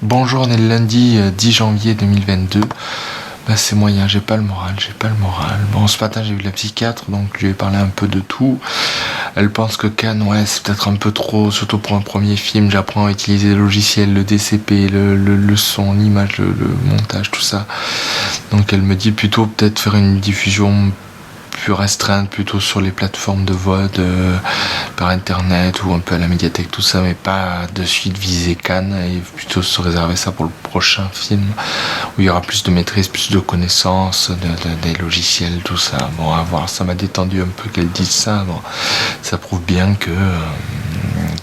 Bonjour, on est le lundi 10 janvier 2022. C'est moyen, j'ai pas le moral. Bon, ce matin j'ai vu la psychiatre, donc je lui ai parlé un peu de tout. Elle pense que Cannes, ouais, c'est peut-être un peu trop, surtout pour un premier film. J'apprends à utiliser le logiciel, le DCP, le son, l'image, le montage, tout ça. Donc elle me dit plutôt peut-être faire une diffusion plus restreinte, plutôt sur les plateformes de VOD, par internet ou un peu à la médiathèque, tout ça, mais pas de suite viser Cannes, et plutôt se réserver ça pour le prochain film où il y aura plus de maîtrise, plus de connaissances des logiciels, tout ça. Bon, à voir, ça m'a détendu un peu qu'elle dise ça. Bon, ça prouve bien que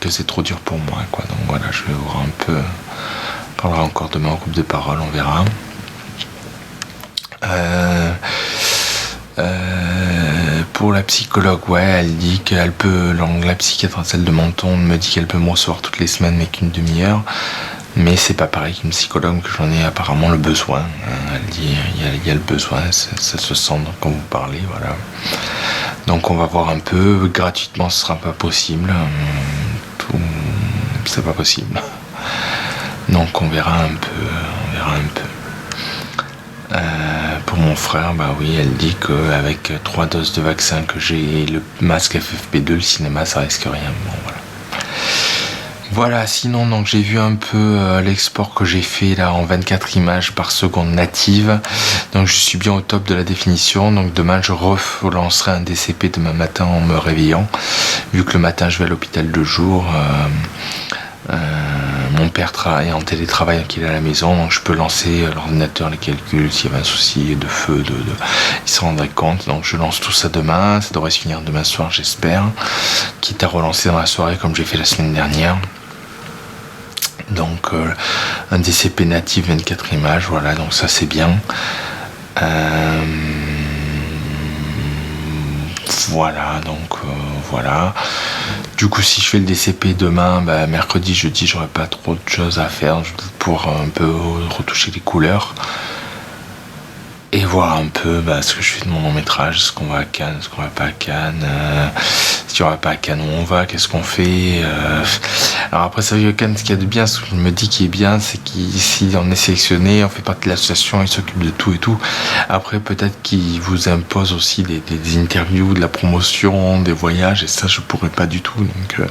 c'est trop dur pour moi, quoi. Donc voilà, je vais voir un peu. On parlera encore demain au groupe de parole, on verra. Pour la psychologue, ouais, elle dit qu'elle peut, la psychiatre, celle de Menton, me dit qu'elle peut me recevoir toutes les semaines, mais qu'une demi-heure. Mais c'est pas pareil qu'une psychologue, que j'en ai apparemment le besoin. Elle dit, il y a le besoin, ça se sent quand vous parlez, voilà. Donc on va voir un peu, gratuitement ce sera pas possible. C'est pas possible. Donc on verra un peu. Pour mon frère, bah oui, elle dit qu'avec 3 doses de vaccin que j'ai et le masque FFP2, le cinéma ça risque rien. Bon, voilà, sinon donc j'ai vu un peu l'export que j'ai fait là en 24 images par seconde native. Donc je suis bien au top de la définition. Donc demain je relancerai un DCP demain matin en me réveillant. Vu que le matin je vais à l'hôpital de jour. Mon père travaille en télétravail qu'il est à la maison, donc je peux lancer l'ordinateur, les calculs, s'il y avait un souci de feu, il se rendrait compte. Donc je lance tout ça demain, ça devrait se finir demain soir j'espère, quitte à relancer dans la soirée comme j'ai fait la semaine dernière. Donc un DCP natif 24 images, voilà, donc ça c'est bien. Voilà, donc voilà. Du coup, si je fais le DCP demain, mercredi, jeudi, j'aurai pas trop de choses à faire pour un peu retoucher les couleurs et voir un peu ce que je fais de mon long métrage, ce qu'on va à Cannes, ce qu'on va pas à Cannes, si on va pas à Cannes, où on va, qu'est-ce qu'on fait. Alors après, c'est vrai que Cannes, ce qu'il y a de bien, ce que je me dis qui est bien, c'est qu'ici on est sélectionné, on fait partie de l'association, ils s'occupent de tout et tout. Après, peut-être qu'ils vous imposent aussi des interviews, de la promotion, des voyages, et ça, je pourrais pas du tout. Donc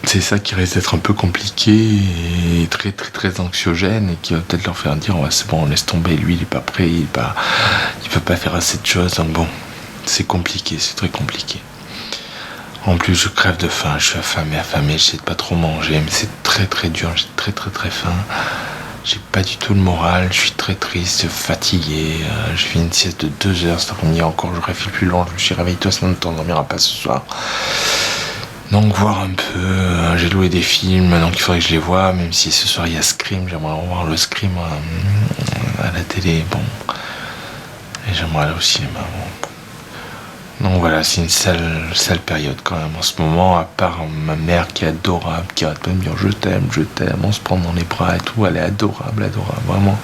c'est ça qui risque d'être un peu compliqué et très très très anxiogène, et qui va peut-être leur faire dire ouais, c'est bon, on laisse tomber, lui il est pas prêt, il peut pas faire assez de choses. Donc bon, c'est compliqué, c'est très compliqué. En plus je crève de faim, je suis affamé, j'essaie de pas trop manger, mais c'est très très dur, j'ai très très très faim. J'ai pas du tout le moral, je suis très triste, fatigué, je fais une sieste de 2 heures, cet après-midi encore, j'aurais fait plus long, je me suis réveillé toi, sinon tu t'endormiras pas ce soir. Donc voir un peu, j'ai loué des films, donc il faudrait que je les voie, même si ce soir il y a Scream, j'aimerais voir le Scream à la télé, bon. Et j'aimerais aller au cinéma, bon. Donc voilà, c'est une sale période quand même en ce moment, à part ma mère qui est adorable, qui arrête pas de me dire je t'aime, on se prend dans les bras et tout, elle est adorable, vraiment.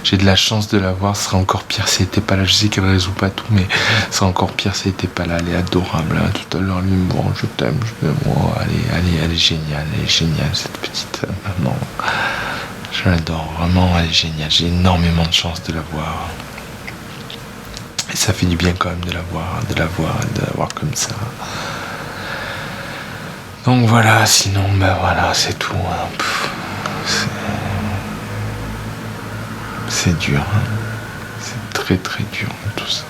J'ai de la chance de la voir, ce serait encore pire si elle était pas là, je sais qu'elle résout pas tout, mais ce serait encore pire si elle était pas là, elle est adorable, hein. Tout à l'heure, lui me dit bon, je t'aime, elle est géniale, cette petite maman. Je l'adore, vraiment, elle est géniale, j'ai énormément de chance de la voir. Et ça fait du bien quand même de la voir comme ça. Donc voilà, sinon, voilà, c'est tout. Hein. C'est dur. Hein. C'est très très dur tout ça.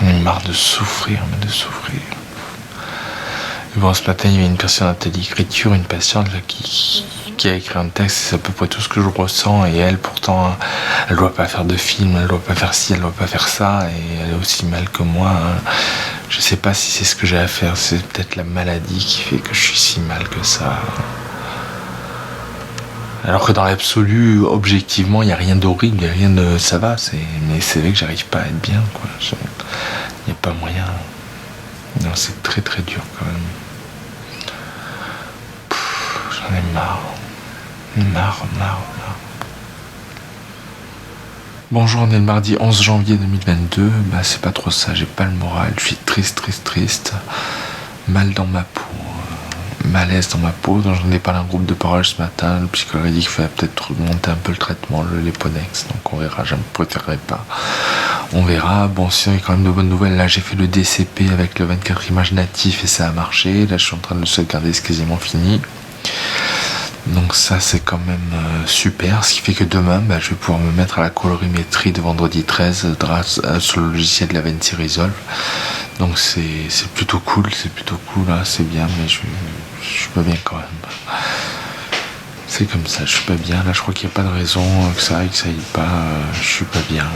J'en ai marre de souffrir. Et bon, ce matin, il y avait une personne à l'écriture, une patiente là, qui a écrit un texte, c'est à peu près tout ce que je ressens, et elle, pourtant, elle doit pas faire de film, elle doit pas faire ci, elle doit pas faire ça, et elle est aussi mal que moi. Hein. Je sais pas si c'est ce que j'ai à faire, c'est peut-être la maladie qui fait que je suis si mal que ça. Alors que dans l'absolu, objectivement, il n'y a rien d'horrible, ça va, mais c'est vrai que j'arrive pas à être bien, quoi. Il n'y a pas moyen. Non, c'est très très dur quand même. J'en ai marre. Bonjour, on est le mardi 11 janvier 2022. C'est pas trop ça, j'ai pas le moral, je suis triste. Mal dans ma peau. malaise dans ma peau, donc j'en ai parlé à un groupe de parole ce matin. Le psychologue a dit qu'il fallait peut-être monter un peu le traitement, le Léponex, donc on verra, je ne préférerais pas. On verra. Bon, sinon il y a quand même de bonnes nouvelles. Là j'ai fait le DCP avec le 24 images natif et ça a marché. Là je suis en train de le sauvegarder, c'est quasiment fini. Donc ça c'est quand même super, ce qui fait que demain je vais pouvoir me mettre à la colorimétrie de vendredi 13 sur le logiciel de DaVinci Resolve. Donc c'est plutôt cool, là, c'est bien, mais je suis pas bien quand même. C'est comme ça, je suis pas bien. Là je crois qu'il n'y a pas de raison que ça aille pas, je suis pas bien.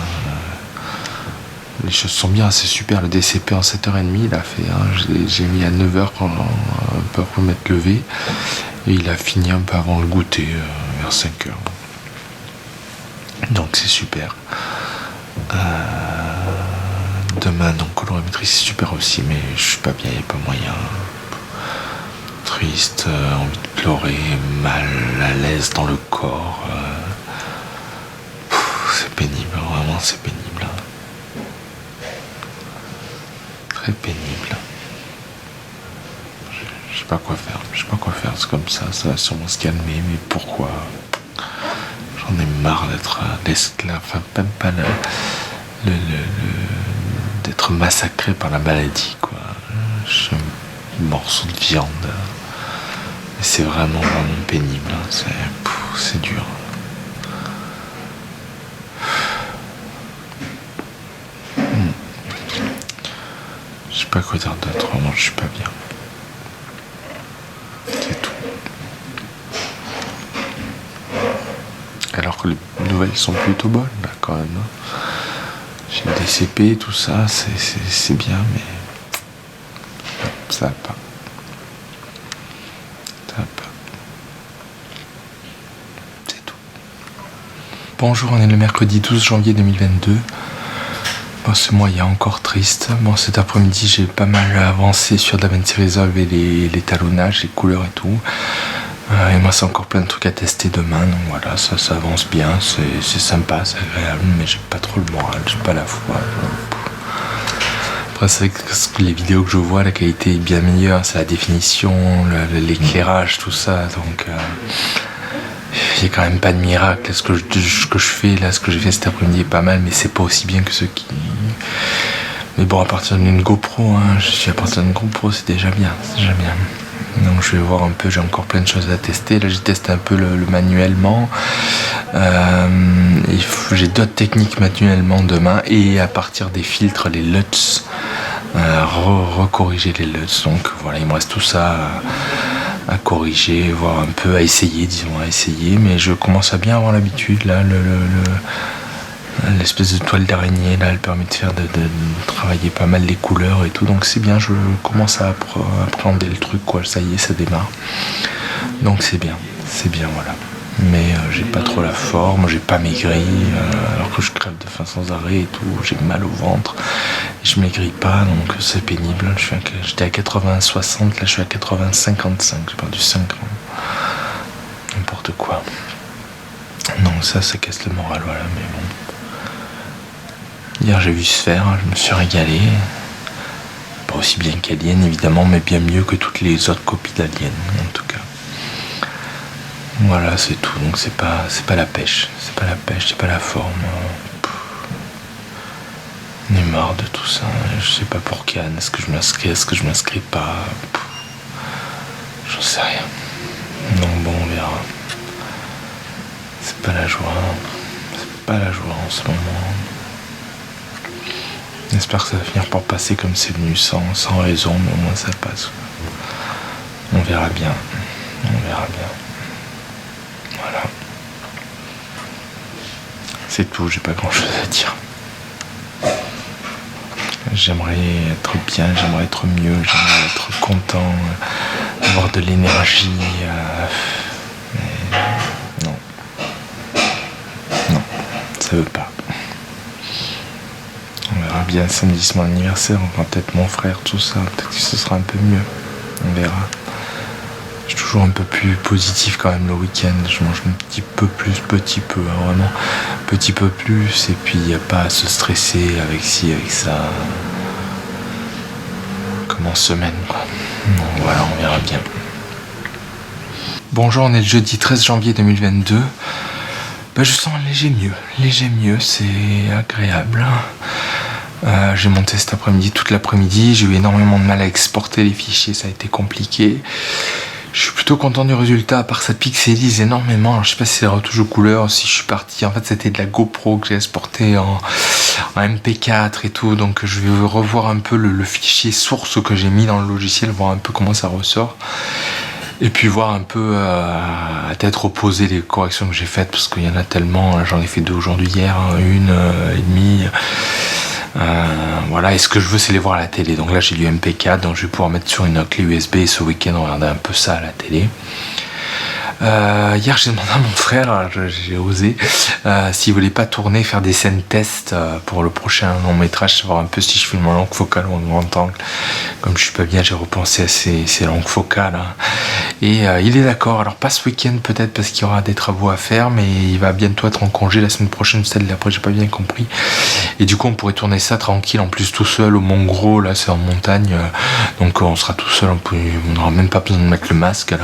Les choses sont bien, c'est super. Le DCP en 7h30 il a fait, j'ai mis à 9h un peu après m'être levé. Et il a fini un peu avant le goûter, vers 5h. Donc c'est super. Demain, donc colorimétrie, c'est super aussi, mais je suis pas bien, il n'y a pas moyen. Triste, envie de pleurer, mal à l'aise dans le corps. C'est pénible, vraiment c'est pénible. Très pénible. Je sais pas quoi faire, c'est comme ça va sûrement se calmer, mais pourquoi? J'en ai marre d'être l'esclave, enfin même pas d'être massacré par la maladie, quoi. Je suis un morceau de viande, et c'est vraiment pénible, c'est dur. Je sais pas quoi dire d'autre, vraiment je suis pas bien. C'est tout. Alors que les nouvelles sont plutôt bonnes là quand même. J'ai le DCP, tout ça, c'est bien, mais ça va pas. C'est tout. Bonjour, on est le mercredi 12 janvier 2022. Bon, c'est moyen, encore triste. Bon, cet après-midi, j'ai pas mal avancé sur DaVinci Resolve et les talonnages, les couleurs et tout. Et moi, c'est encore plein de trucs à tester demain. Donc voilà, ça avance bien, c'est sympa, c'est agréable, mais j'ai pas trop le moral, j'ai pas la foi. Après, c'est vrai que les vidéos que je vois, la qualité est bien meilleure, c'est la définition, l'éclairage, tout ça. Donc, il n'y a quand même pas de miracle. Ce que je fais là, ce que j'ai fait cet après-midi est pas mal, mais c'est pas aussi bien que ceux qui. Mais bon, à partir d'une GoPro, je suis à partir d'une GoPro, c'est déjà bien, Donc je vais voir un peu, j'ai encore plein de choses à tester. Là j'ai testé un peu le manuellement. J'ai d'autres techniques manuellement demain, et à partir des filtres, les LUTs, recorriger les LUTs. Donc voilà, il me reste tout ça à corriger, voire un peu à essayer, mais je commence à bien avoir l'habitude. Là, l'espèce de toile d'araignée, là, elle permet de travailler pas mal les couleurs et tout, donc c'est bien, je commence à appréhender le truc, quoi. Ça y est, ça démarre, donc c'est bien, voilà. Mais j'ai pas trop la forme, j'ai pas maigri, alors que je crève de faim sans arrêt et tout, j'ai mal au ventre, et je maigris pas, donc c'est pénible. J'étais à 80-60, là je suis à 80-55, j'ai perdu 5 grammes, n'importe quoi. Non, ça casse le moral, voilà, mais bon. Hier j'ai vu Sphère, je me suis régalé. Pas aussi bien qu'Alien évidemment, mais bien mieux que toutes les autres copies d'Alien en tout cas. Voilà, c'est tout, donc c'est pas la pêche, c'est pas la forme. On est marre de tout ça, je sais pas pour Cannes, est-ce que je m'inscris pas, j'en sais rien. Donc bon, on verra. C'est pas la joie en ce moment. J'espère que ça va finir par passer comme c'est venu, sans raison, mais au moins ça passe. On verra bien. Voilà. C'est tout, j'ai pas grand chose à dire. J'aimerais être bien, j'aimerais être mieux, j'aimerais être content, avoir de l'énergie. Mais non, ça veut pas. On verra bien samedi, c'est mon anniversaire, on verra peut-être mon frère, tout ça, peut-être que ce sera un peu mieux, on verra. Je suis toujours un peu plus positif quand même le week-end, je mange un petit peu plus, vraiment petit peu plus, et puis il n'y a pas à se stresser avec ci, avec ça, comme en semaine, quoi. Donc voilà, on verra bien. Bonjour, on est le jeudi 13 janvier 2022. Je sens léger mieux, c'est agréable. J'ai monté cet après-midi, toute l'après-midi, j'ai eu énormément de mal à exporter les fichiers, ça a été compliqué. Je suis plutôt content du résultat, à part ça pixelise énormément. Alors, je sais pas si c'est la retouche de couleur, si je suis parti. En fait, c'était de la GoPro que j'ai exporté en MP4 et tout. Donc, je vais revoir un peu le fichier source que j'ai mis dans le logiciel, voir un peu comment ça ressort. Et puis voir un peu à tête reposée les corrections que j'ai faites, parce qu'il y en a tellement. J'en ai fait 2 aujourd'hui, hier, une et demie. Voilà, et ce que je veux, c'est les voir à la télé. Donc là, j'ai du MP4, donc je vais pouvoir mettre sur une clé USB et ce week-end regarder un peu ça à la télé. Hier, j'ai demandé à mon frère, j'ai osé, s'il voulait pas tourner, faire des scènes test pour le prochain long métrage, savoir un peu si je filme en longue focale ou en grand angle. Comme je suis pas bien, j'ai repensé à ces longues focales. Et il est d'accord. Alors pas ce week-end peut-être parce qu'il y aura des travaux à faire, mais il va bientôt être en congé la semaine prochaine, celle d'après, j'ai pas bien compris. Et du coup, on pourrait tourner ça tranquille, en plus tout seul au Mont Gros, là c'est en montagne, donc on sera tout seul, on n'aura même pas besoin de mettre le masque là,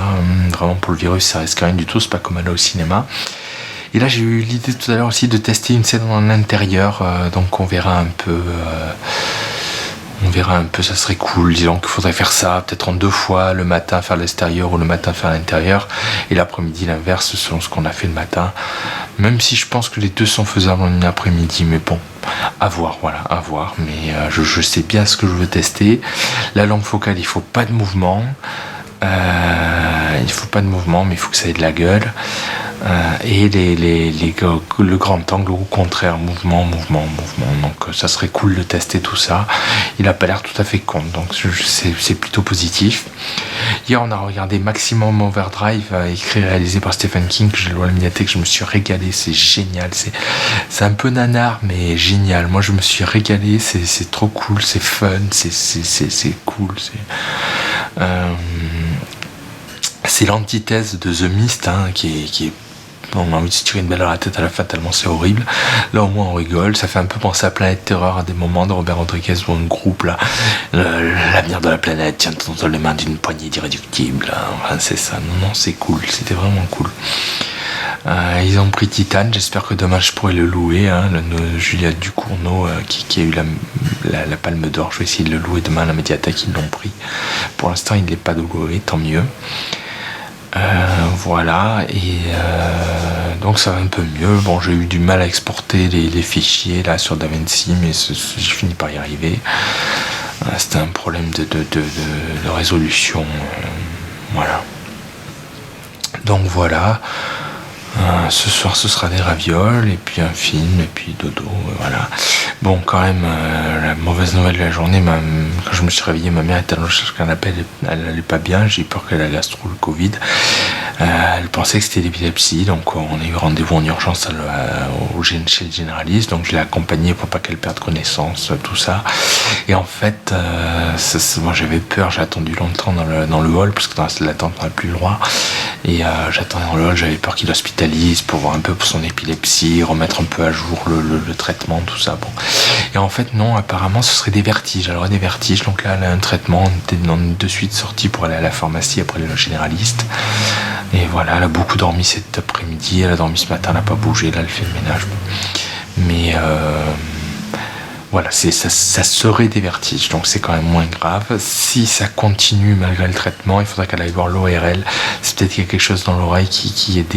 vraiment pour le virus ça risque rien du tout, c'est pas comme aller au cinéma. Et là j'ai eu l'idée tout à l'heure aussi de tester une scène en intérieur, donc on verra un peu, ça serait cool. Disons qu'il faudrait faire ça peut-être en 2 fois, le matin faire l'extérieur ou le matin faire l'intérieur, et l'après-midi l'inverse selon ce qu'on a fait le matin. Même si je pense que les 2 sont faisables en une après-midi, mais bon, à voir, mais je sais bien ce que je veux tester. La longue focale, il faut pas de mouvement. Mais il faut que ça ait de la gueule. Et le grand angle, au contraire, mouvement. Donc ça serait cool de tester tout ça. Il a pas l'air tout à fait con, donc c'est plutôt positif. Hier, on a regardé Maximum Overdrive, écrit et réalisé par Stephen King, que j'ai loué à la médiathèque. Je me suis régalé, c'est génial. C'est un peu nanar, mais génial. Moi, je me suis régalé. C'est trop cool, c'est fun, c'est cool. C'est l'antithèse de The Mist, qui est on a envie de se tirer une balle à la tête à la fin tellement c'est horrible. Là au moins on rigole, ça fait un peu penser à Planète Terreur à des moments de Robert Rodriguez ou un groupe là. L'avenir de la planète tient dans les mains d'une poignée d'irréductibles. Enfin, c'est ça, non, c'est cool, c'était vraiment cool. Ils ont pris Titan, j'espère que demain je pourrai le louer, Juliette Ducournau qui a eu la palme d'or, je vais essayer de le louer demain à la médiathèque, ils l'ont pris. Pour l'instant il n'est pas loué, tant mieux. Voilà, et donc ça va un peu mieux. Bon, j'ai eu du mal à exporter les fichiers là sur DaVinci, mais j'ai fini par y arriver. C'était un problème de résolution, voilà. Donc voilà. Ce soir ce sera des ravioles et puis un film et puis dodo, voilà. Bon, quand même, la mauvaise nouvelle de la journée, quand je me suis réveillé, ma mère était dans le canapé, elle allait pas bien, j'ai eu peur qu'elle ait la gastro, le Covid. Elle pensait que c'était l'épilepsie, donc on a eu rendez-vous en urgence chez le généraliste, donc je l'ai accompagnée pour pas qu'elle perde connaissance, tout ça. Et en fait, moi j'avais peur, j'ai attendu longtemps dans le hall, parce que dans la salle d'attente on n'a plus le droit. Et j'attendais dans le hall, j'avais peur qu'il hospitalise pour voir un peu pour son épilepsie, remettre un peu à jour le traitement, tout ça. Bon. Et en fait non, apparemment ce serait des vertiges. Elle aurait des vertiges, donc là elle a un traitement, on est de suite sorti pour aller à la pharmacie après le généraliste. Et voilà, elle a beaucoup dormi cet après-midi, elle a dormi ce matin, elle n'a pas bougé, là elle fait le ménage. Mais voilà, ça serait des vertiges, donc c'est quand même moins grave. Si ça continue malgré le traitement, il faudra qu'elle aille voir l'ORL. C'est peut-être qu'il y a quelque chose dans l'oreille qui est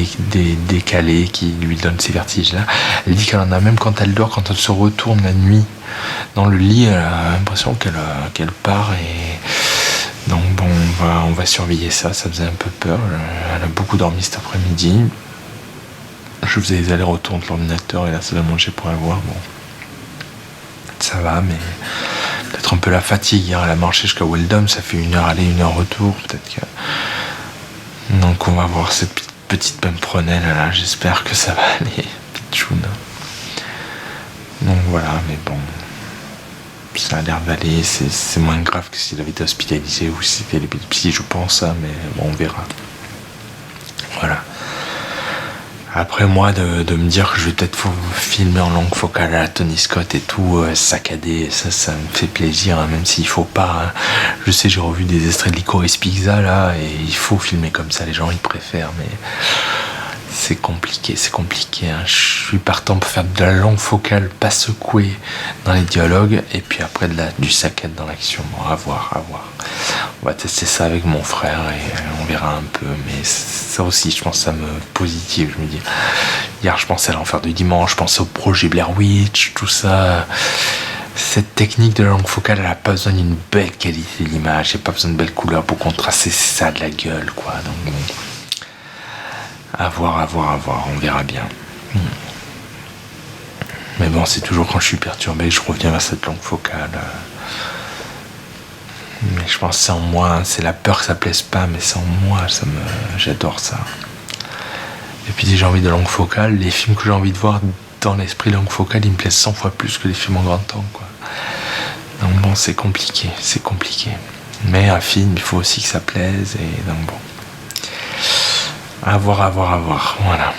décalé, qui lui donne ces vertiges-là. Elle dit qu'elle en a même quand elle dort, quand elle se retourne la nuit dans le lit, elle a l'impression qu'elle part. Et donc bon, on va surveiller ça faisait un peu peur. Elle a beaucoup dormi cet après-midi. Je faisais des allers-retours entre l'ordinateur et la salle à manger pour la voir. Bon. Ça va, mais peut-être un peu la fatigue. Hier, elle a marché jusqu'à Weldom, ça fait 1 heure aller, 1 heure retour. Peut-être que. Donc, on va voir cette petite pimprenelle là. J'espère que ça va aller. Pitchoun. Donc, voilà, mais bon. Ça a l'air d'aller. C'est moins grave que s'il avait été hospitalisé ou si c'était l'épilepsie, je pense, mais bon, on verra. Voilà. Après moi de me dire que je vais peut-être filmer en longue focale à la Tony Scott et tout, saccadé, ça me fait plaisir, hein, même s'il faut pas, hein. Je sais, j'ai revu des extraits de Licorice Pizza là, et il faut filmer comme ça, les gens ils préfèrent, mais c'est compliqué, hein. Je suis partant pour faire de la longue focale, pas secouée dans les dialogues, et puis après du saccade dans l'action. Bon, à voir. On va tester ça avec mon frère et on verra un peu, mais ça aussi, je pense que ça me positive. Je me dis, hier, je pensais à l'enfer du dimanche, je pensais au projet Blair Witch, tout ça. Cette technique de la longue focale, elle n'a pas besoin d'une belle qualité d'image, elle n'a pas besoin de belles couleurs pour contraster ça de la gueule, quoi. Donc bon. À voir, on verra bien. Mais bon, c'est toujours quand je suis perturbé, je reviens vers cette longue focale. Mais je pense que c'est en moi, c'est la peur que ça plaise pas, mais c'est en moi, j'adore ça. Et puis si j'ai envie de longue focale, les films que j'ai envie de voir dans l'esprit longue focale, ils me plaisent 100 fois plus que les films en grand temps, quoi. Donc bon, c'est compliqué. Mais un film, il faut aussi que ça plaise, et donc bon. À voir, voilà.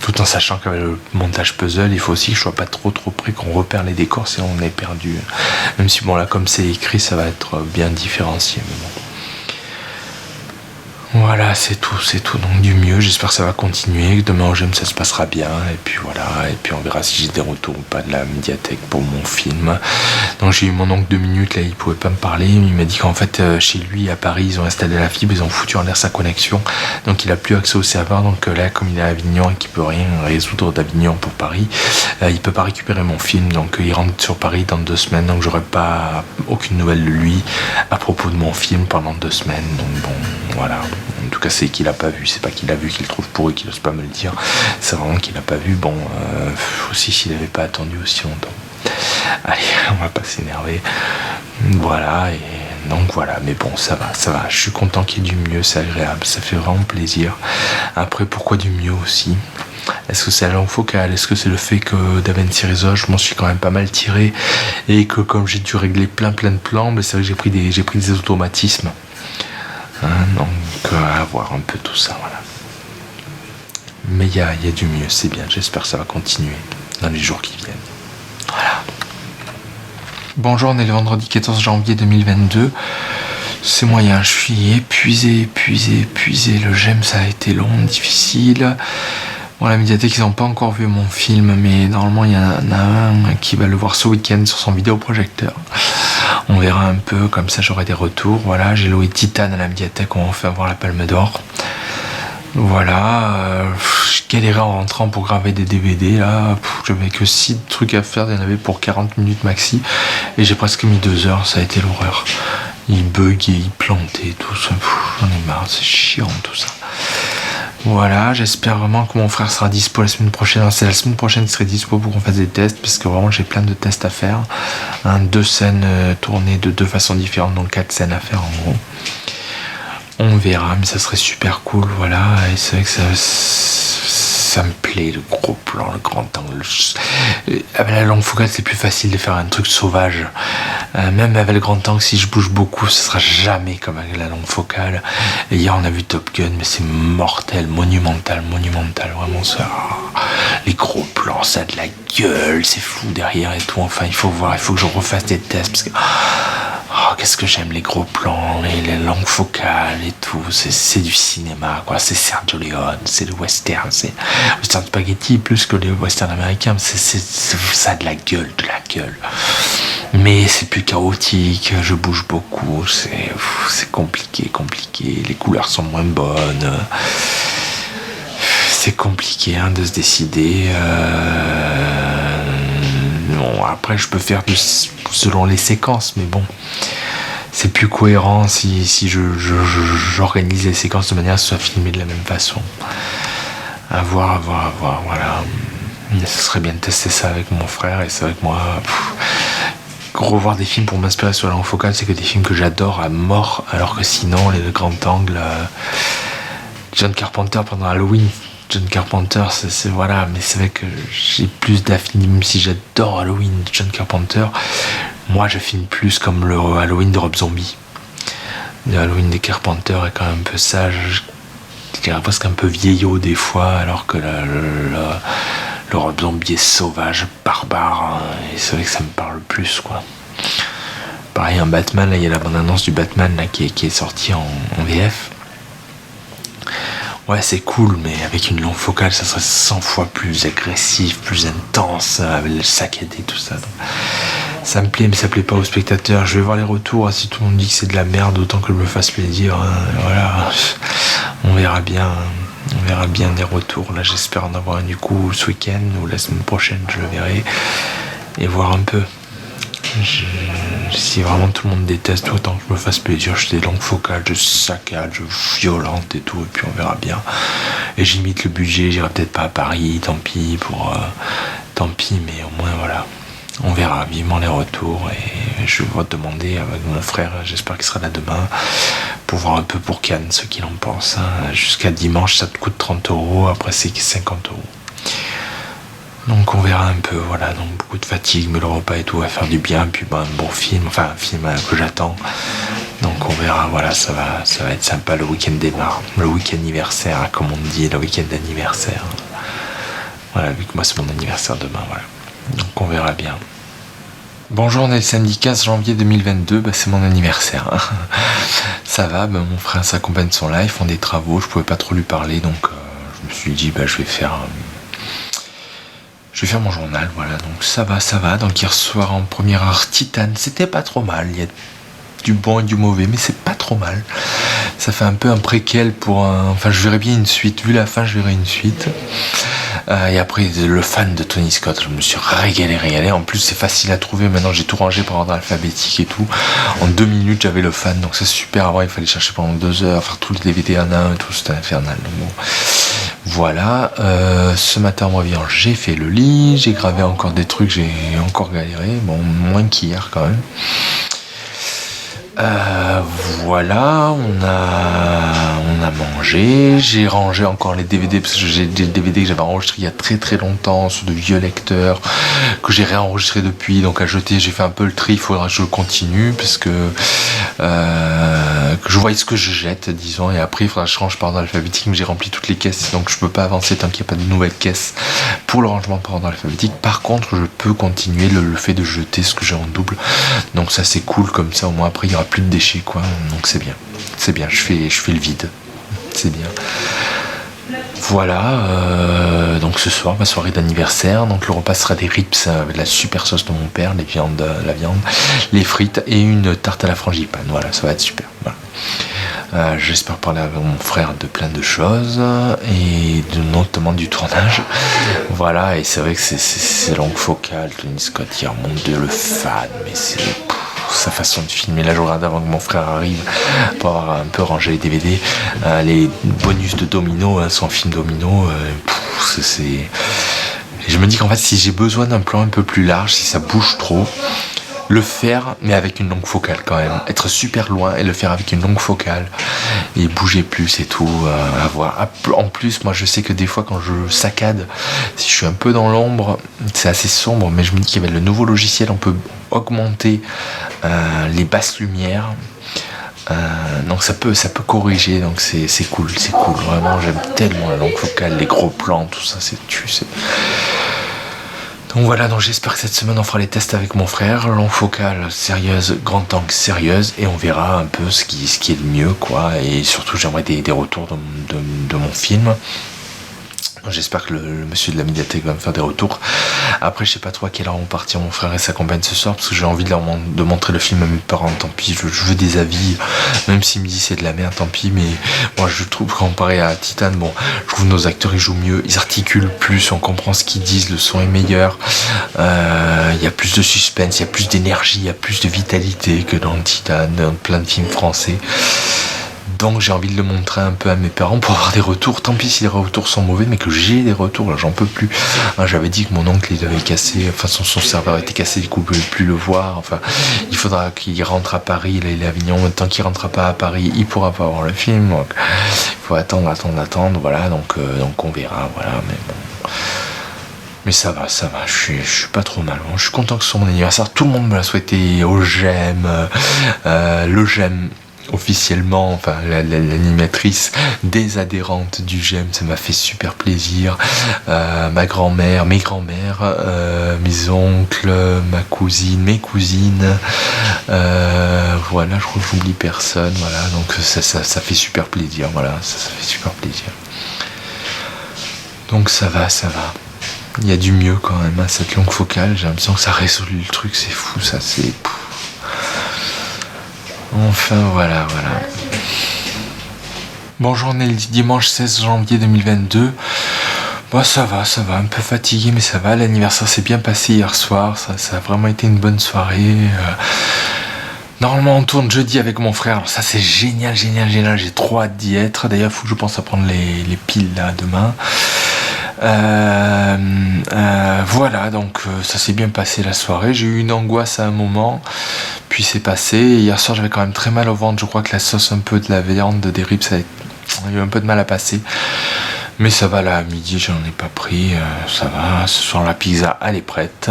Tout en sachant qu'avec le montage puzzle, il faut aussi que je sois pas trop près, qu'on repère les décors, sinon on est perdu. Même si bon là, comme c'est écrit, ça va être bien différencié, mais bon. Voilà, c'est tout, donc du mieux, j'espère que ça va continuer, que demain au GEM ça se passera bien, et puis voilà, et puis on verra si j'ai des retours ou pas de la médiathèque pour mon film. Donc j'ai eu mon oncle 2 minutes, là il pouvait pas me parler, il m'a dit qu'en fait chez lui à Paris ils ont installé la fibre, ils ont foutu en l'air sa connexion, donc il a plus accès au serveur, donc là comme il est à Avignon et qu'il peut rien résoudre d'Avignon pour Paris, il peut pas récupérer mon film, donc il rentre sur Paris dans 2 semaines, donc j'aurai pas aucune nouvelle de lui à propos de mon film pendant 2 semaines, donc bon, voilà. En tout cas, c'est qu'il a pas vu. C'est pas qu'il a vu, qu'il le trouve pourri, qu'il n'ose pas me le dire. C'est vraiment qu'il a pas vu. Bon, aussi s'il n'avait pas attendu aussi longtemps. Allez, on va pas s'énerver. Voilà, et donc voilà. Mais bon, ça va. Je suis content qu'il y ait du mieux. C'est agréable. Ça fait vraiment plaisir. Après, pourquoi du mieux aussi? Est-ce que c'est la longue focale? Est-ce que c'est le fait que DaVinci Resolve, je m'en suis quand même pas mal tiré et que comme j'ai dû régler plein de plans, mais c'est vrai que j'ai pris des automatismes. Donc à voir un peu tout ça, voilà. Mais il y a du mieux, c'est bien, j'espère que ça va continuer dans les jours qui viennent. Voilà. Bonjour, on est le vendredi 14 janvier 2022. C'est moyen, je suis épuisé. Le GEM ça a été long, difficile. Bon, la médiathèque, ils n'ont pas encore vu mon film, mais normalement il y en a un qui va le voir ce week-end sur son vidéoprojecteur. On verra un peu, comme ça j'aurai des retours. Voilà, j'ai loué Titan à la médiathèque, on va faire voir la Palme d'Or. Voilà, je galérais en rentrant pour graver des DVD là. J'avais que 6 trucs à faire, il y en avait pour 40 minutes maxi. Et j'ai presque mis 2 heures, ça a été l'horreur. Il buguait, il plantait, tout ça. J'en ai marre, c'est chiant tout ça. Voilà, j'espère vraiment que mon frère sera dispo la semaine prochaine. C'est la semaine prochaine qu'il serait dispo pour qu'on fasse des tests, parce que vraiment j'ai plein de tests à faire. 2 scènes tournées de 2 façons différentes, donc 4 scènes à faire en gros. On verra, mais ça serait super cool, voilà. Et c'est vrai que ça me plaît, le gros plan, le grand angle. Avec la longue focale, c'est plus facile de faire un truc sauvage. Même avec le grand angle, si je bouge beaucoup, ce sera jamais comme avec la longue focale. Et hier, on a vu Top Gun, mais c'est mortel, monumental, vraiment ça. Les gros plans, ça a de la gueule, c'est flou derrière et tout. Enfin, il faut voir, il faut que je refasse des tests parce que qu'est-ce que j'aime les gros plans, les longues focales et tout, c'est du cinéma quoi, c'est Sergio Leone, c'est le western, c'est western spaghetti plus que les westerns américains, ça a de la gueule, mais c'est plus chaotique, je bouge beaucoup, c'est compliqué, les couleurs sont moins bonnes, c'est compliqué de se décider. Bon, après je peux faire selon les séquences, mais bon, c'est plus cohérent si j'organise les séquences de manière à ce que ce soit filmé de la même façon. À voir, voilà. Ce serait bien de tester ça avec mon frère, et c'est vrai que moi, revoir des films pour m'inspirer sur la longue focale, c'est que des films que j'adore à mort, alors que sinon, le grand angle, John Carpenter pendant Halloween, John Carpenter, c'est voilà, mais c'est vrai que j'ai plus d'affinité, même si j'adore Halloween de John Carpenter, moi je filme plus comme le Halloween de Rob Zombie. Le Halloween de Carpenter est quand même un peu sage. je dirais presque un peu vieillot des fois, alors que le Rob Zombie est sauvage, barbare, hein, et c'est vrai que ça me parle plus, quoi. Pareil, un Batman, là, il y a la bande-annonce du Batman là, qui est sortie en VF. Ouais, c'est cool, mais avec une longue focale, ça serait 100 fois plus agressif, plus intense, avec le saccadé, tout ça. Donc, ça me plaît, mais ça plaît pas aux spectateurs. Je vais voir les retours. Si tout le monde dit que c'est de la merde, autant que je me fasse plaisir. Hein, voilà, on verra bien. On verra bien des retours. Là, j'espère en avoir un du coup ce week-end ou la semaine prochaine, je le verrai. Et voir un peu. Si vraiment tout le monde déteste, autant que je me fasse plaisir. Je fais des longues focales, je saccade, je violente et tout, et puis on verra bien. Et j'imite le budget, j'irai peut-être pas à Paris, tant pis tant pis, mais au moins voilà. On verra vivement les retours et je vais demander avec mon frère, j'espère qu'il sera là demain, pour voir un peu pour Cannes ce qu'il en pense. Hein. Jusqu'à dimanche, ça te coûte 30€, après c'est 50€. Donc on verra un peu, voilà, donc beaucoup de fatigue, mais le repas et tout va faire du bien, puis un bon film, enfin un film que j'attends. Donc on verra, voilà, ça va être sympa, le week-end démarre, le week-end anniversaire, comme on dit, le week-end d'anniversaire. Voilà, vu que moi c'est mon anniversaire demain, voilà. Donc on verra bien. Bonjour, on est le samedi 15 janvier 2022, c'est mon anniversaire. Ça va, mon frère s'accompagne son live, font des travaux, je pouvais pas trop lui parler, donc je me suis dit je vais faire mon journal, voilà, donc ça va. Donc hier soir en première heure, Titan, c'était pas trop mal, il y a du bon et du mauvais, mais c'est pas trop mal. Ça fait un peu un préquel pour un... Enfin, je verrais bien une suite, vu la fin, je verrais une suite. Et après, le fan de Tony Scott, je me suis régalé. En plus, c'est facile à trouver. Maintenant, j'ai tout rangé par ordre alphabétique et tout. En 2 minutes, j'avais le fan, donc c'est super. Avant, il fallait chercher pendant 2 heures, faire tous les DVD en un et tout, c'était infernal. Donc, bon. Voilà, ce matin en revenant, j'ai fait le lit, j'ai gravé encore des trucs, j'ai encore galéré, bon, moins qu'hier quand même. Voilà, on a mangé, j'ai rangé encore les DVD parce que j'ai des DVD que j'avais enregistrés il y a très longtemps sur de vieux lecteurs que j'ai réenregistré depuis, donc à jeter, j'ai fait un peu le tri, il faudra que je continue parce que je voie ce que je jette, disons, et après il faudra que je range par ordre alphabétique, mais j'ai rempli toutes les caisses, donc je peux pas avancer tant qu'il n'y a pas de nouvelles caisses pour le rangement par ordre alphabétique. Par contre, je peux continuer le fait de jeter ce que j'ai en double, donc ça c'est cool, comme ça au moins après il y aura plus de déchets, quoi, donc c'est bien, je fais le vide, c'est bien. Voilà, donc ce soir, ma soirée d'anniversaire, donc le repas sera des ribs avec la super sauce de mon père, la viande, les frites et une tarte à la frangipane, voilà, ça va être super, voilà. J'espère parler avec mon frère de plein de choses et notamment du tournage, voilà, et c'est vrai que c'est longue focale, Tony Scott, hier, mon Dieu, le fan, mais c'est... sa façon de filmer. Là, je regarde avant que mon frère arrive pour avoir un peu rangé les DVD, les bonus de Domino, son film Domino, et je me dis qu'en fait, si j'ai besoin d'un plan un peu plus large, si ça bouge trop, le faire, mais avec une longue focale quand même, être super loin et le faire avec une longue focale et bouger plus et tout, à voir. En plus, moi je sais que des fois quand je saccade, si je suis un peu dans l'ombre, c'est assez sombre, mais je me dis qu'avec le nouveau logiciel on peut augmenter les basses lumières, donc ça peut corriger, donc c'est cool, vraiment j'aime tellement la longue focale, les gros plans, tout ça, c'est. Donc voilà, donc j'espère que cette semaine on fera les tests avec mon frère, longue focale sérieuse, grand angle sérieuse, et on verra un peu ce qui est le mieux, quoi, et surtout j'aimerais des retours de mon film. J'espère que le monsieur de la médiathèque va me faire des retours. Après, je sais pas trop à quelle heure vont partir mon frère et sa compagne ce soir, parce que j'ai envie de montrer le film à mes parents, tant pis, je veux des avis, même s'ils me disent c'est de la merde, tant pis, mais moi je trouve, comparé à Titan, bon, je trouve nos acteurs ils jouent mieux, ils articulent plus, on comprend ce qu'ils disent, le son est meilleur, il y a plus de suspense, il y a plus d'énergie, il y a plus de vitalité que dans Titan, dans plein de films français. Donc j'ai envie de le montrer un peu à mes parents pour avoir des retours, tant pis si les retours sont mauvais, mais que j'ai des retours, là j'en peux plus. J'avais dit que mon oncle il avait cassé, enfin son serveur était cassé, du coup je ne pouvais plus le voir, enfin il faudra qu'il rentre à Paris, là il est à Avignon, tant qu'il rentrera pas à Paris, il pourra pas voir le film, donc il faut attendre, voilà, donc on verra, voilà, mais bon. Mais ça va, je suis pas trop mal, je suis content que ce soit mon anniversaire, tout le monde me l'a souhaité, au j'aime, le j'aime. officiellement, enfin l'animatrice des adhérentes du GEM, ça m'a fait super plaisir. Ma grand-mère, mes grands-mères, mes oncles, ma cousine, mes cousines, voilà, je crois que j'oublie personne, voilà, donc ça fait super plaisir, voilà, ça fait super plaisir. Donc ça va. Il y a du mieux quand même, hein, cette longue focale, j'ai l'impression que ça résout le truc, c'est fou, ça, c'est... Enfin, voilà. Bonjour, on est le dimanche 16 janvier 2022. Bon, ça va, un peu fatigué, mais ça va. L'anniversaire s'est bien passé hier soir, ça a vraiment été une bonne soirée. Normalement, on tourne jeudi avec mon frère, alors ça c'est génial, j'ai trop hâte d'y être. D'ailleurs, il faut que je pense à prendre les piles là demain. Voilà, donc ça s'est bien passé la soirée. J'ai eu une angoisse à un moment, puis c'est passé. Et hier soir, j'avais quand même très mal au ventre. Je crois que la sauce un peu de la viande des ribs, ça a eu un peu de mal à passer. Mais ça va, là, à midi, j'en ai pas pris. Ça va, ce soir, la pizza, elle est prête.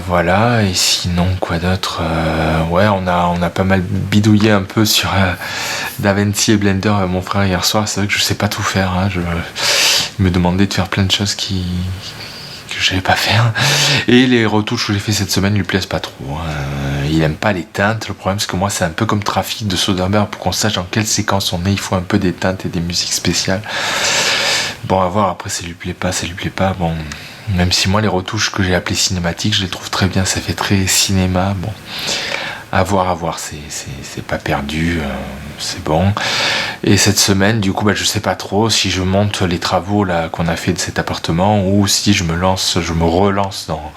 Voilà, et sinon quoi d'autre, ouais, on a pas mal bidouillé un peu sur DaVinci et Blender, mon frère hier soir. C'est vrai que je sais pas tout faire, hein. Il me demandait de faire plein de choses que je savais pas faire, et les retouches que j'ai fait cette semaine lui plaisent pas trop, hein. Il aime pas les teintes. Le problème c'est que moi c'est un peu comme Trafic de Soderbergh, pour qu'on sache dans quelle séquence on est, il faut un peu des teintes et des musiques spéciales. Bon, à voir, après ça lui plaît pas, bon. Même si moi les retouches que j'ai appelées cinématiques, je les trouve très bien, ça fait très cinéma. Bon, à voir, c'est pas perdu, c'est bon. Et cette semaine, du coup, je sais pas trop si je monte les travaux là qu'on a fait de cet appartement, ou si je me relance dans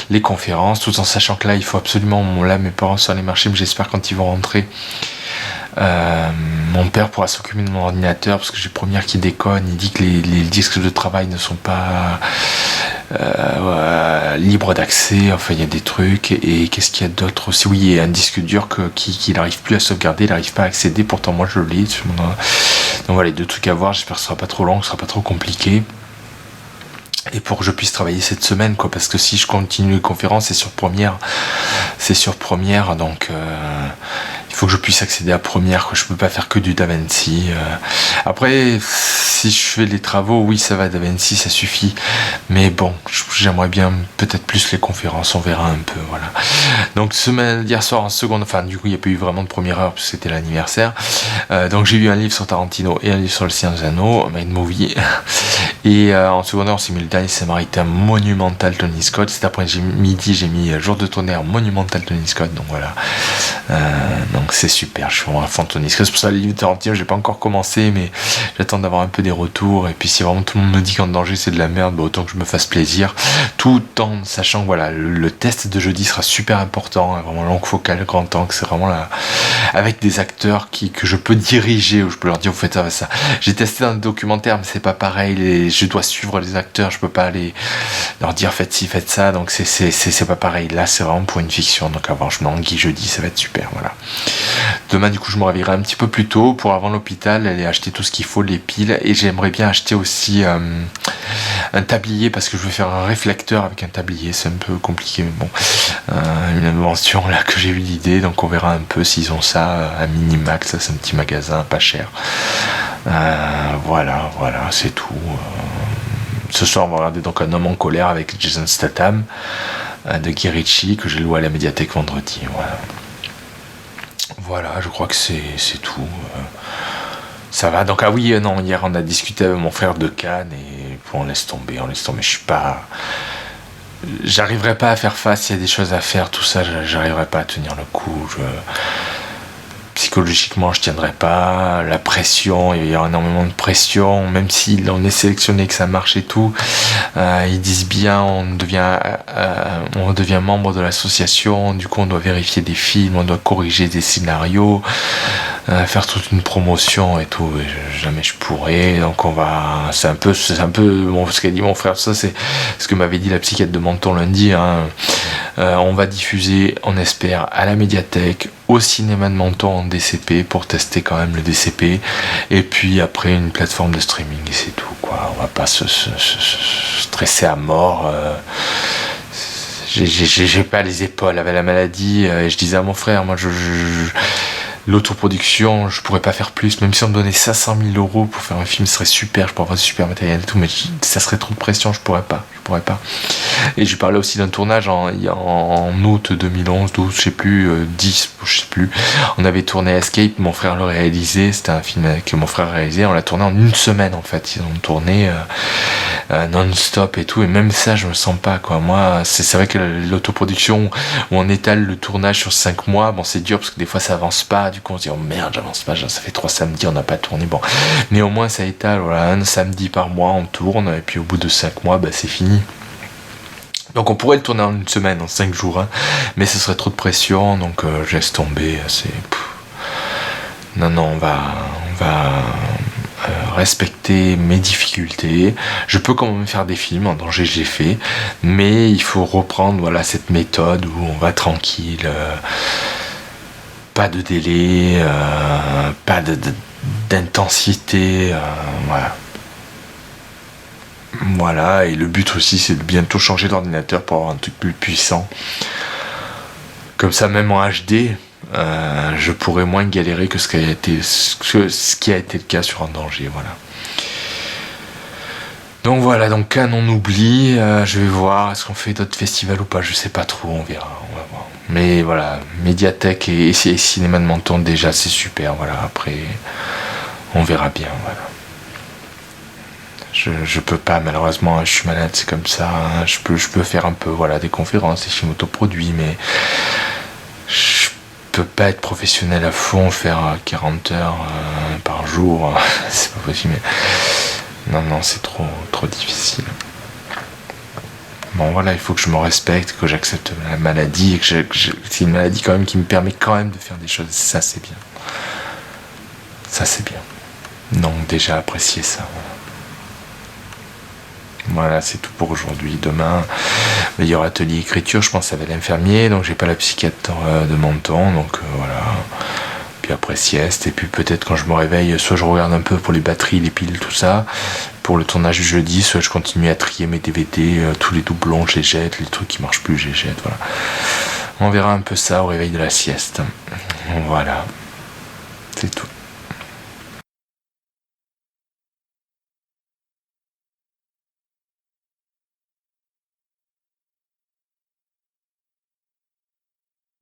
les conférences, tout en sachant que là il faut absolument, là mes parents sont allés marcher, mais j'espère quand ils vont rentrer, mon père pourra s'occuper de mon ordinateur, parce que j'ai Première qui déconne. Il dit que les disques de travail ne sont pas libres d'accès. Enfin, il y a des trucs. Et qu'est-ce qu'il y a d'autre aussi? Oui, il y a un disque dur qu'il n'arrive plus à sauvegarder, il n'arrive pas à accéder. Pourtant, moi, je l'ai. Donc voilà, les deux trucs à voir. J'espère que ce sera pas trop long, que ce sera pas trop compliqué. Et pour que je puisse travailler cette semaine, quoi, parce que si je continue les conférences, c'est sur Première, donc il faut que je puisse accéder à Première, quoi. Je peux pas faire que du DaVinci. Après, si je fais les travaux, oui, ça va, DaVinci, ça suffit. Mais bon, j'aimerais bien peut-être plus les conférences, on verra un peu, voilà. Donc hier soir en seconde, enfin du coup il n'y a pas eu vraiment de première heure, puisque c'était l'anniversaire. Donc j'ai lu un livre sur Tarantino et un livre sur le Seigneur des Anneaux, Made Movie. Et en seconde heure, c'est mis le dernier Samaritain monumental Tony Scott. Cet après-midi, j'ai mis Jour de tonnerre monumental Tony Scott. Donc voilà. Donc c'est super. Je suis vraiment à fond de Tony Scott. C'est pour ça le livre de Tarantino, j'ai pas encore commencé, mais j'attends d'avoir un peu des retours. Et puis si vraiment tout le monde me dit qu'En danger c'est de la merde, autant que je me fasse plaisir. Tout en sachant que voilà, le test de jeudi sera super important. Hein, vraiment longue focale, grand angle. C'est vraiment là, avec des acteurs que je peux diriger, où je peux leur dire vous faites ça. J'ai testé dans le documentaire, mais c'est pas pareil. Je dois suivre les acteurs, je peux pas aller leur dire faites ci, faites ça, donc c'est pas pareil. Là c'est vraiment pour une fiction, donc avant je m'enguille jeudi, ça va être super, voilà. Demain du coup je me réveillerai un petit peu plus tôt pour avant l'hôpital, aller acheter tout ce qu'il faut, les piles, et j'aimerais bien acheter aussi un tablier, parce que je veux faire un réflecteur avec un tablier, c'est un peu compliqué, mais bon, une invention là que j'ai eu l'idée, donc on verra un peu s'ils ont ça à Minimax, ça c'est un petit magasin pas cher. Voilà, c'est tout. Ce soir, on va regarder donc Un homme en colère avec Jason Statham de Guy Ritchie, que j'ai loué à la médiathèque vendredi. Voilà, je crois que c'est tout. Ça va. Donc, non, hier on a discuté avec mon frère de Cannes, et on laisse tomber. Je suis pas. J'arriverai pas à faire face, il y a des choses à faire, tout ça, j'arriverai pas à tenir le coup. Psychologiquement je tiendrai pas, la pression, il y a énormément de pression, même si on est sélectionné, que ça marche et tout, ils disent bien on devient membre de l'association, du coup on doit vérifier des films, on doit corriger des scénarios, faire toute une promotion et tout, et jamais je pourrais, donc c'est un peu bon, ce qu'a dit mon frère, ça c'est ce que m'avait dit la psychiatre de Menton lundi, hein. On va diffuser, on espère, à la médiathèque, au cinéma de Menton en DCP, pour tester quand même le DCP, et puis après une plateforme de streaming, et c'est tout, quoi. On va pas se stresser à mort. j'ai pas les épaules avec la maladie. Et je disais à mon frère, moi, l'autoproduction, je pourrais pas faire plus. Même si on me donnait 500 000 euros pour faire un film, ce serait super. Je pourrais avoir du super matériel et tout, mais ça serait trop de pression. Je pourrais pas. Et je lui parlais aussi d'un tournage en août 2011, 12, je sais plus, 10, je sais plus. On avait tourné Escape, mon frère le réalisé. C'était un film que mon frère réalisé. On l'a tourné en une semaine en fait. Ils ont tourné non-stop et tout. Et même ça, je me sens pas quoi. Moi, c'est vrai que l'autoproduction où on étale le tournage sur 5 mois, bon, c'est dur parce que des fois ça avance pas. Du coup, on se dit oh merde, j'avance pas. Ça fait 3 samedis, on n'a pas tourné. Bon, mais au moins ça étale. Voilà, un samedi par mois, on tourne. Et puis au bout de 5 mois, bah, c'est fini. Donc on pourrait le tourner en une semaine, en 5 jours, hein, mais ce serait trop de pression, donc je laisse tomber. Non, on va respecter mes difficultés. Je peux quand même faire des films, en danger j'ai fait, mais il faut reprendre voilà, cette méthode où on va tranquille, pas de délai, pas d'intensité, voilà. Voilà, et le but aussi c'est de bientôt changer d'ordinateur pour avoir un truc plus puissant. Comme ça, même en HD, je pourrais moins galérer que ce qui a été le cas sur Un Danger, voilà. Donc voilà, donc Cannes on oublie, je vais voir, est-ce qu'on fait d'autres festivals ou pas, je sais pas trop, on verra, on va voir. Mais voilà, Médiathèque et Cinéma de Menton déjà c'est super, voilà, après on verra bien, voilà. Je peux pas, malheureusement, je suis malade, c'est comme ça. Hein. Je peux faire un peu, voilà, des conférences, des films autoproduits, mais je peux pas être professionnel à fond, faire 40 heures par jour, c'est pas possible. Mais... Non, c'est trop difficile. Bon, voilà, il faut que je me respecte, que j'accepte la maladie, et c'est une maladie quand même qui me permet quand même de faire des choses. Ça, c'est bien. Ça, c'est bien. Donc, déjà, apprécier ça. Voilà, c'est tout pour aujourd'hui. Demain, il y aura atelier écriture, je pense avec l'infirmier, donc j'ai pas la psychiatre de Menton, donc voilà. Puis après sieste, et puis peut-être quand je me réveille, soit je regarde un peu pour les batteries, les piles, tout ça, pour le tournage du jeudi, soit je continue à trier mes DVD, tous les doublons, je les jette, les trucs qui marchent plus, je les jette, voilà. On verra un peu ça au réveil de la sieste. Voilà. C'est tout.